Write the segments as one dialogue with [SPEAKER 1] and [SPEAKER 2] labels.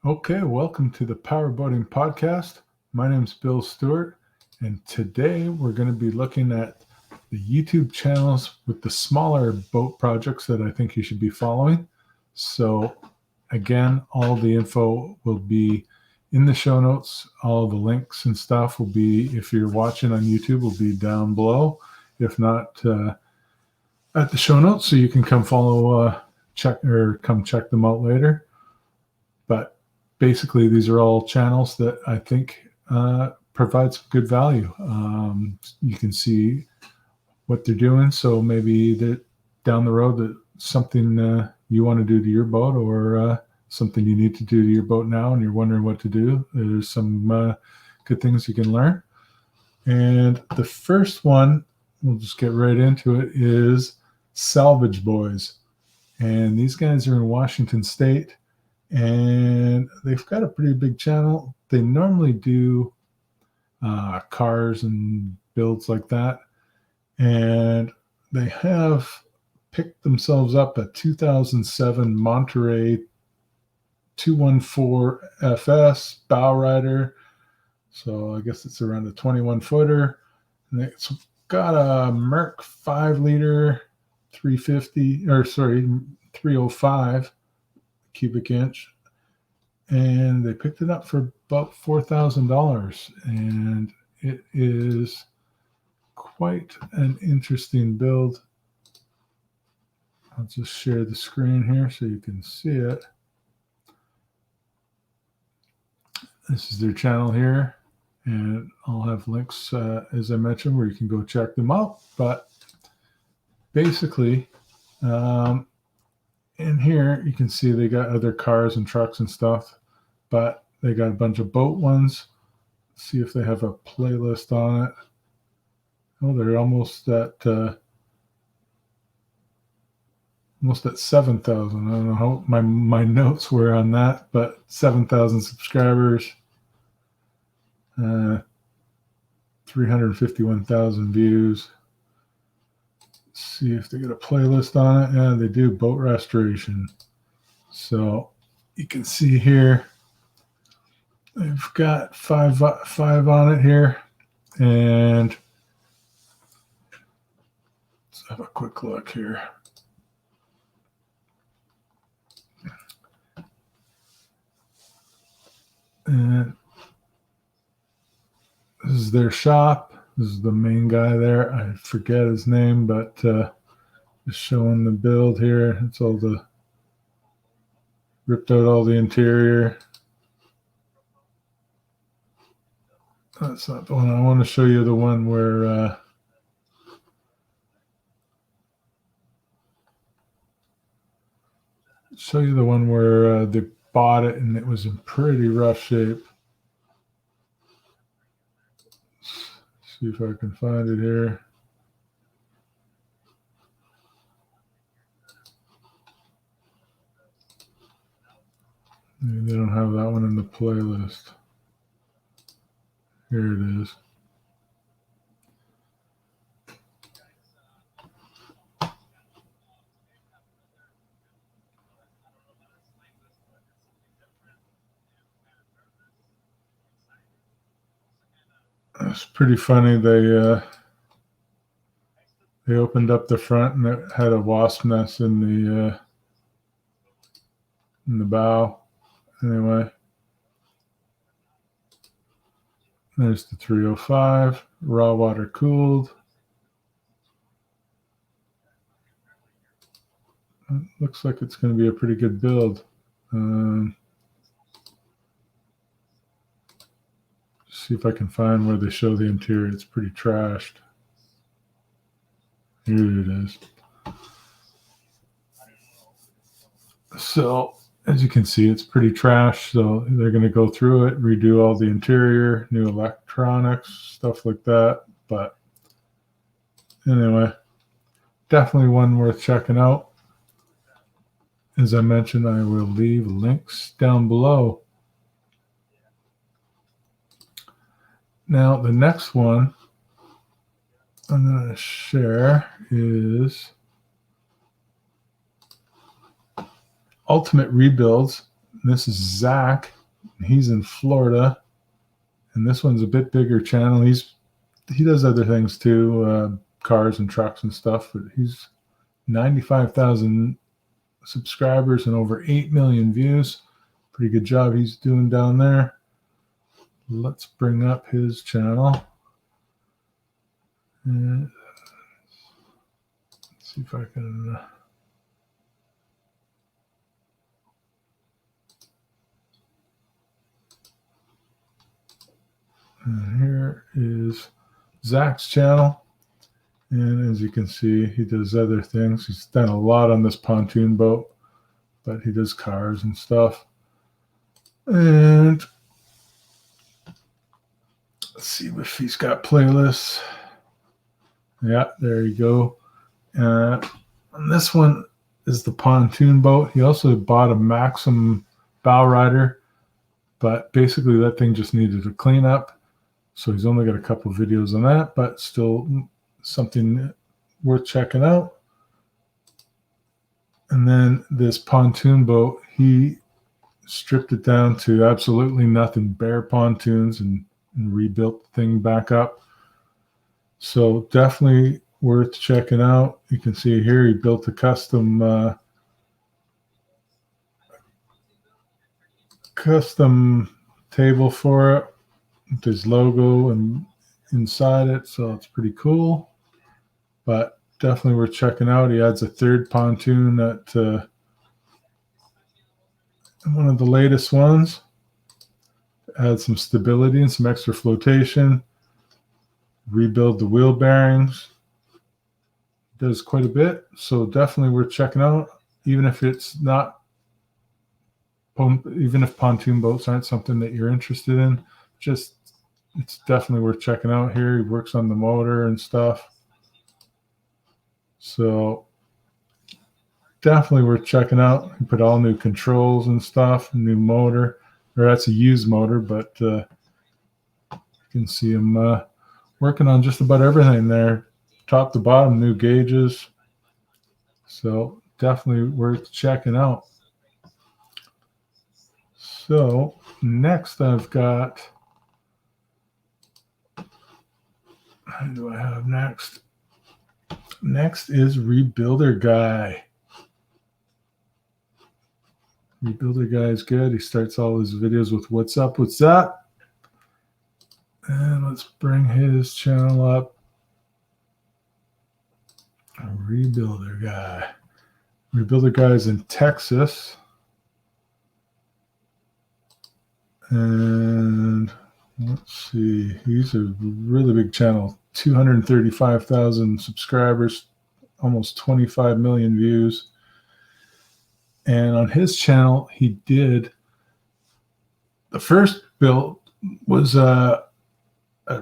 [SPEAKER 1] Okay, welcome to the Powerboating Podcast. My name's Bill Stewart, and today we're going to be looking at the YouTube channels with the smaller boat projects that I think you should be following. So, again, all the info will be in the show notes. All the links and stuff will be, if you're watching on YouTube, will be down below. If not, at the show notes, so you can come come check them out later. But basically, these are all channels that I think provide some good value. You can see what they're doing, so maybe that down the road that something you want to do to your boat, or something you need to do to your boat now, and you're wondering what to do. There's some good things you can learn. And the first one, we'll just get right into it, is Salvage Boys, and these guys are in Washington State. And they've got a pretty big channel. They normally do cars and builds like that. And they have picked themselves up a 2007 Monterey 214 FS bow rider. So I guess it's around a 21 footer. And it's got a Merc 5 liter 305 cubic inch, and they picked it up for about $4,000, and it is quite an interesting build. I'll just share the screen here so you can see it. This is their channel here, and I'll have links, as I mentioned, where you can go check them out. But basically, in here, you can see they got other cars and trucks and stuff, but they got a bunch of boat ones. Let's see if they have a playlist on it. Oh, they're almost at 7,000. I don't know how my notes were on that, but 7,000 subscribers, 351,000 views. See if they get a playlist on it. Yeah, they do, boat restoration. So you can see here they've got five on it here, and let's have a quick look here. And this is their shop. This is the main guy there. I forget his name, but just showing the build here. It's all ripped out all the interior. That's not the one. I want to show you the one where they bought it and it was in pretty rough shape. See if I can find it here. Maybe they don't have that one in the playlist. Here it is. It's pretty funny. They opened up the front and it had a wasp nest in the bow. Anyway, there's the 305, raw water cooled. It looks like it's going to be a pretty good build. See if I can find where they show the interior. It's pretty trashed. Here it is. So as you can see, it's pretty trash. So they're going to go through it, redo all the interior, new electronics, stuff like that. But anyway, definitely one worth checking out. As I mentioned, I will leave links down below. Now, the next one I'm going to share is Ultimate Rebuilds. This is Zach. He's in Florida. And this one's a bit bigger channel. He does other things too, cars and trucks and stuff, but he's 95,000 subscribers and over 8 million views. Pretty good job he's doing down there. Let's bring up his channel. And let's see if I can. And here is Zaks Channel. And as you can see, he does other things. He's done a lot on this pontoon boat, but he does cars and stuff. And let's see if he's got playlists. Yeah, there you go. And this one is the pontoon boat. He also bought a Maxim bow rider, but basically that thing just needed a cleanup. So he's only got a couple of videos on that, but still something worth checking out. And then this pontoon boat, he stripped it down to absolutely nothing, bare pontoons, and rebuilt the thing back up. So definitely worth checking out. You can see here he built a custom table for it with his logo and inside it, so it's pretty cool. But definitely worth checking out. He adds a third pontoon at one of the latest ones. Add some stability and some extra flotation. Rebuild the wheel bearings. Does quite a bit, so definitely worth checking out. Even if it's not, even if pontoon boats aren't something that you're interested in, it's definitely worth checking out. Here he works on the motor and stuff, so definitely worth checking out. He put all new controls and stuff, new motor, or that's a used motor, but you can see him working on just about everything there, top to bottom, new gauges. So definitely worth checking out. So next I've got, what do I have next? Next is Rebuilder Guy. Rebuilder Guy is good. He starts all his videos with what's up, what's up. And let's bring his channel up. Rebuilder Guy. Rebuilder Guy is in Texas. And let's see, he's a really big channel. 235,000 subscribers, almost 25 million views. And on his channel, he did, the first build was a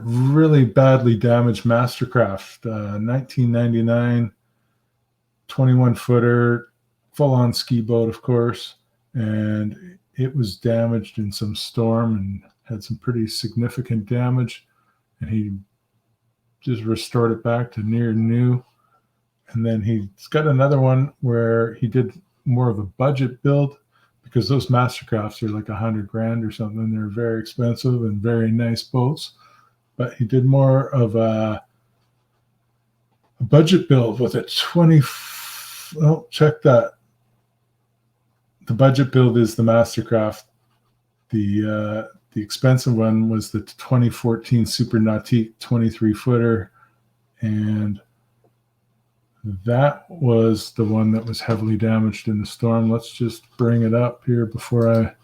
[SPEAKER 1] really badly damaged Mastercraft, 1999 21-footer, full-on ski boat, of course. And it was damaged in some storm and had some pretty significant damage. And he just restored it back to near new. And then he's got another one where he did more of a budget build, because those Mastercrafts are like $100,000 or something. They're very expensive and very nice boats. But he did more of a budget build with it. Check that. The budget build is the Mastercraft. The expensive one was the 2014 Super Nautique 23-footer, and that was the one that was heavily damaged in the storm. Let's just bring it up here before I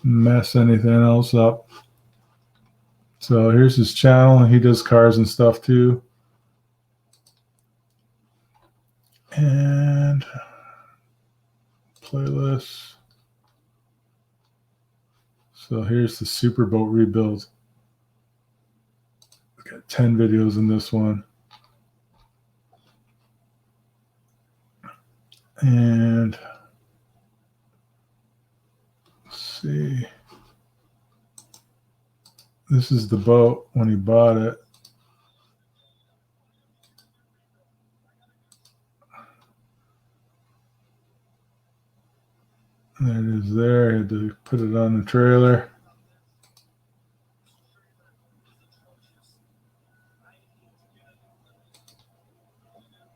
[SPEAKER 1] mess anything else up. So here's his channel. He does cars and stuff too. And playlists. So here's the Superboat rebuild. We've got 10 videos in this one. And let's see. This is the boat when he bought it. There it is there. I had to put it on the trailer.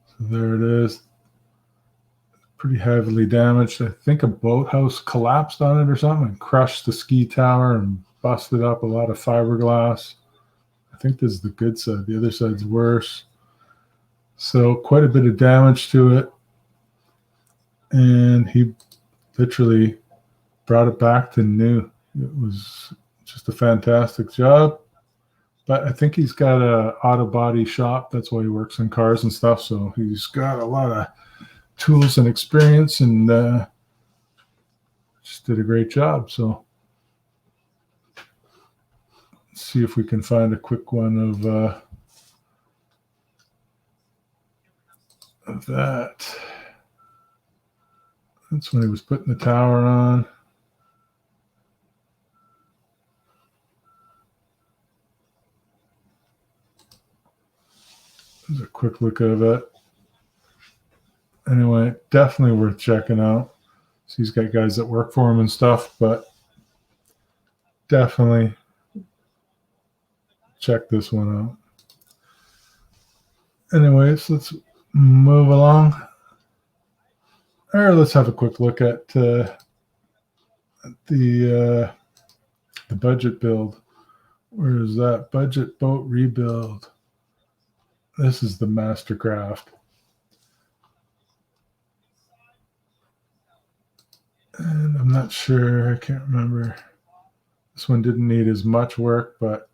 [SPEAKER 1] So there it is. Pretty heavily damaged. I think a boathouse collapsed on it or something and crushed the ski tower and busted up a lot of fiberglass. I think this is the good side. The other side's worse. So quite a bit of damage to it. And he literally brought it back to new. It was just a fantastic job. But I think he's got a auto body shop. That's why he works on cars and stuff. So he's got a lot of tools and experience, and just did a great job. So let's see if we can find a quick one of that. That's when he was putting the tower on. There's a quick look of it. Anyway, definitely worth checking out. So he's got guys that work for him and stuff, but definitely check this one out. Anyways, let's move along. Or let's have a quick look at the budget build. Where is that? Budget boat rebuild. This is the Mastercraft. And I'm not sure. I can't remember. This one didn't need as much work, but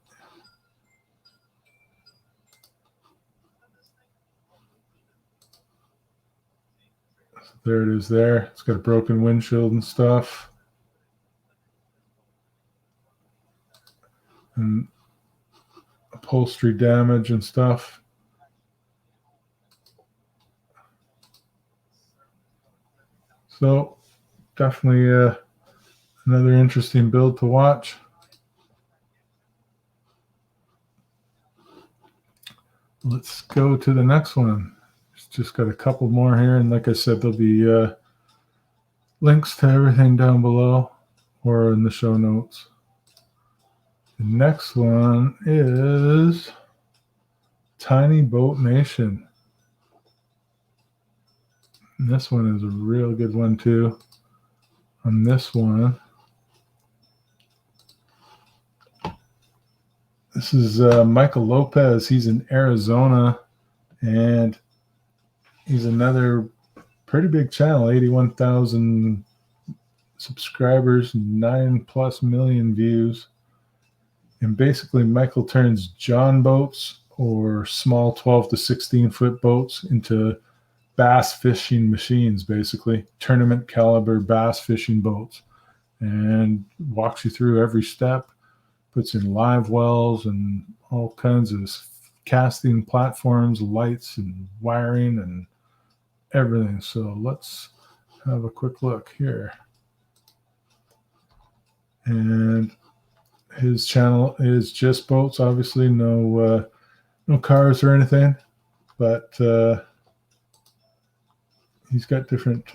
[SPEAKER 1] there it is there. It's got a broken windshield and stuff. And upholstery damage and stuff. So definitely another interesting build to watch. Let's go to the next one. It's just got a couple more here. And like I said, there'll be links to everything down below or in the show notes. The next one is Tiny Boat Nation. And this one is a real good one too. On this one, this is Michael Lopez. He's in Arizona, and he's another pretty big channel, 81,000 subscribers, 9+ million views. And basically, Michael turns John boats or small 12 to 16 foot boats into bass fishing machines, basically tournament caliber bass fishing boats, and walks you through every step, puts in live wells and all kinds of casting platforms, lights and wiring and everything. So let's have a quick look here. And his channel is just boats, obviously no cars or anything, but he's got different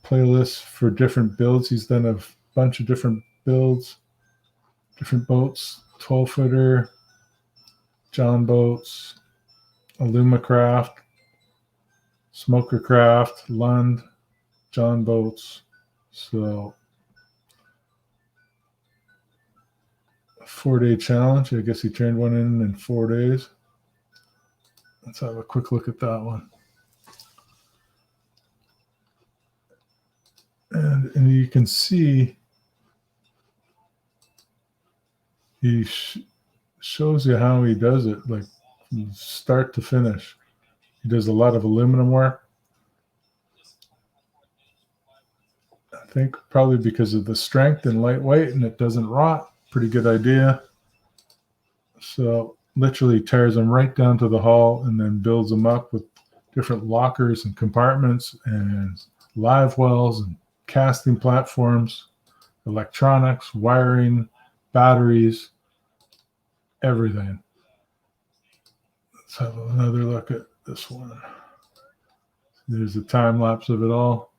[SPEAKER 1] playlists for different builds. He's done a bunch of different builds, different boats, 12-footer, John boats, Alumacraft, Smokercraft, Lund, John boats. So a 4-day challenge. I guess he turned one in 4 days. Let's have a quick look at that one. And you can see he shows you how he does it, like from start to finish. He does a lot of aluminum work. I think probably because of the strength and lightweight, and it doesn't rot. Pretty good idea. So literally tears them right down to the hull and then builds them up with different lockers and compartments and live wells and casting platforms, electronics, wiring, batteries, everything. Let's have another look at this one. There's a time lapse of it all.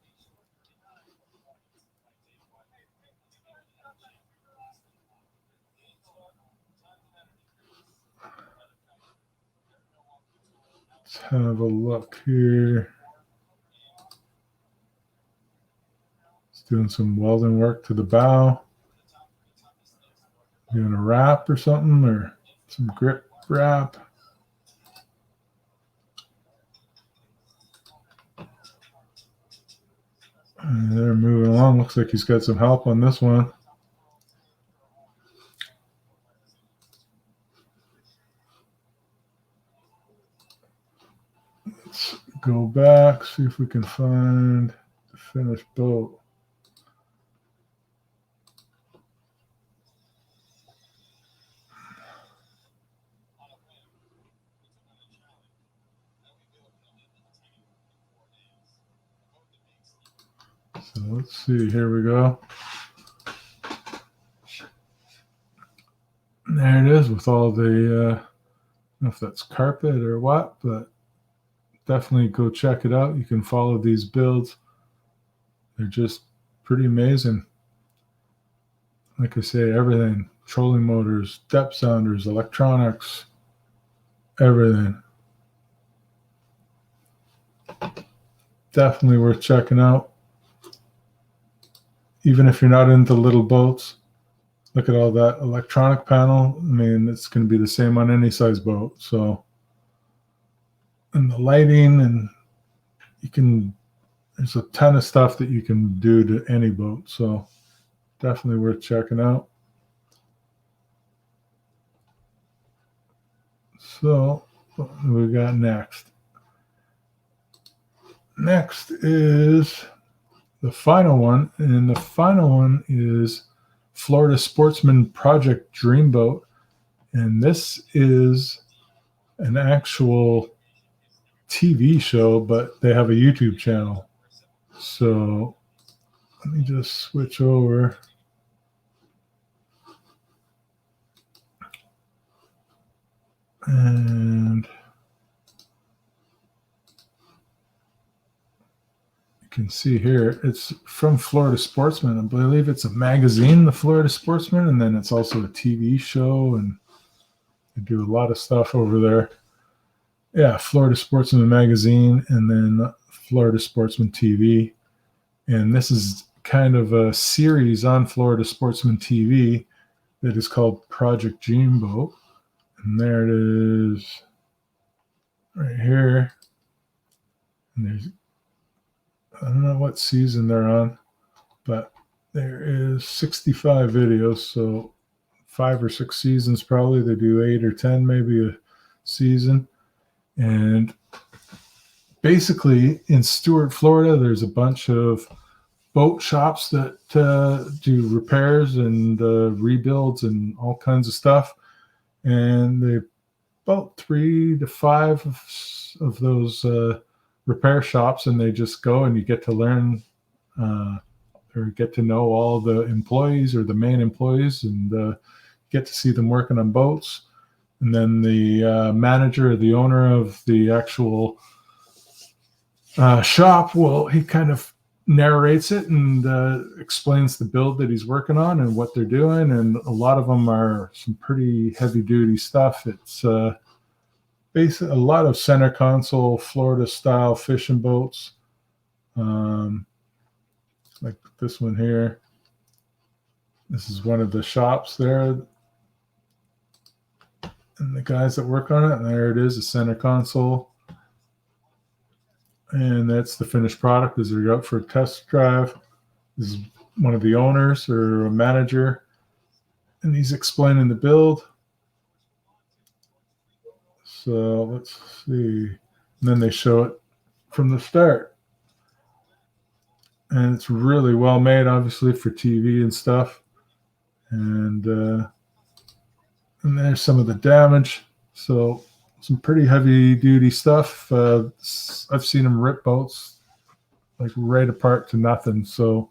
[SPEAKER 1] Let's have a look here. It's doing some welding work to the bow. Doing a wrap or something, or some grip wrap. And they're moving along. Looks like he's got some help on this one. Let's go back, see if we can find the finished boat. So let's see, here we go. And there it is with all the, I don't know if that's carpet or what, but definitely go check it out. You can follow these builds. They're just pretty amazing. Like I say, everything, trolling motors, depth sounders, electronics, everything. Definitely worth checking out. Even if you're not into little boats, look at all that electronic panel. I mean, it's going to be the same on any size boat. So, and the lighting, and there's a ton of stuff that you can do to any boat. So definitely worth checking out. So what do we got next? Next is the final one, and the final one is Florida Sportsman Project Dreamboat, and this is an actual TV show, but they have a YouTube channel. So let me just switch over. And you can see here, it's from Florida Sportsman. I believe it's a magazine, the Florida Sportsman, and then it's also a TV show, and they do a lot of stuff over there. Yeah, Florida Sportsman magazine, and then Florida Sportsman TV. And this is kind of a series on Florida Sportsman TV that is called Project Jambo. And there it is right here. And there's, I don't know what season they're on, but there is 65 videos. So 5 or 6 seasons probably. They do 8 or 10 maybe a season. And basically in Stuart, Florida, there's a bunch of boat shops that do repairs and rebuilds and all kinds of stuff. And they about 3 to 5 of those repair shops, and they just go and you get to learn or get to know all the employees or the main employees, and get to see them working on boats. And then the manager or the owner of the actual shop, he kind of narrates it and explains the build that he's working on and what they're doing. And a lot of them are some pretty heavy duty stuff. It's basically a lot of center console Florida style fishing boats, like this one here. This is one of the shops there, and the guys that work on it. And there it is, a center console. And that's the finished product as they're out for a test drive. This is one of the owners or a manager, and he's explaining the build. So let's see. And then they show it from the start. And it's really well made, obviously, for TV and stuff. And there's some of the damage. So some pretty heavy duty stuff. I've seen them rip boats like right apart to nothing. So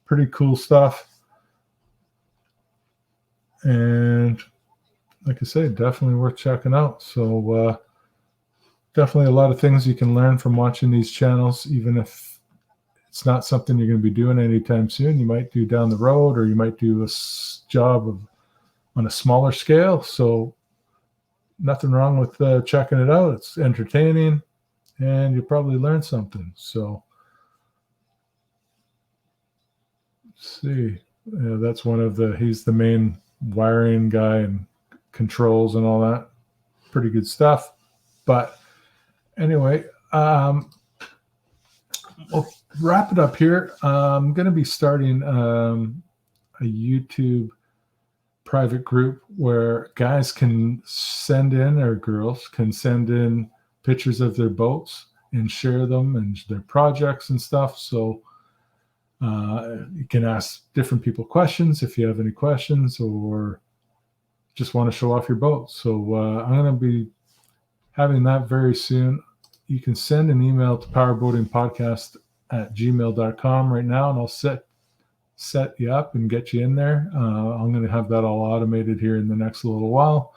[SPEAKER 1] pretty cool stuff. And like I say, definitely worth checking out. So definitely a lot of things you can learn from watching these channels, even if it's not something you're going to be doing anytime soon. You might do down the road, or you might do a job on a smaller scale. So nothing wrong with checking it out. It's entertaining, and you'll probably learn something. So, let's see. That's one of he's the main wiring guy and controls and all that. Pretty good stuff. But anyway, we'll wrap it up here. I'm going to be starting a YouTube private group where guys can send in, or girls can send in pictures of their boats and share them and their projects and stuff. So you can ask different people questions if you have any questions or just want to show off your boat. So I'm going to be having that very soon. You can send an email to powerboatingpodcast@gmail.com right now, and I'll set you up and get you in there. I'm going to have that all automated here in the next little while.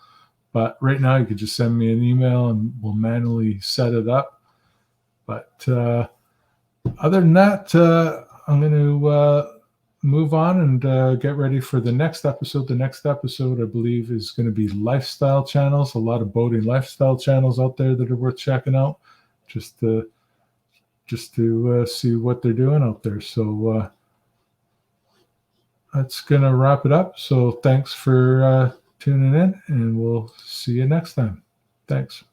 [SPEAKER 1] But right now, you could just send me an email and we'll manually set it up. But other than that, I'm going to move on and get ready for the next episode. The next episode, I believe, is going to be lifestyle channels. A lot of boating lifestyle channels out there that are worth checking out, just to see what they're doing out there. So that's going to wrap it up. So thanks for tuning in, and we'll see you next time. Thanks.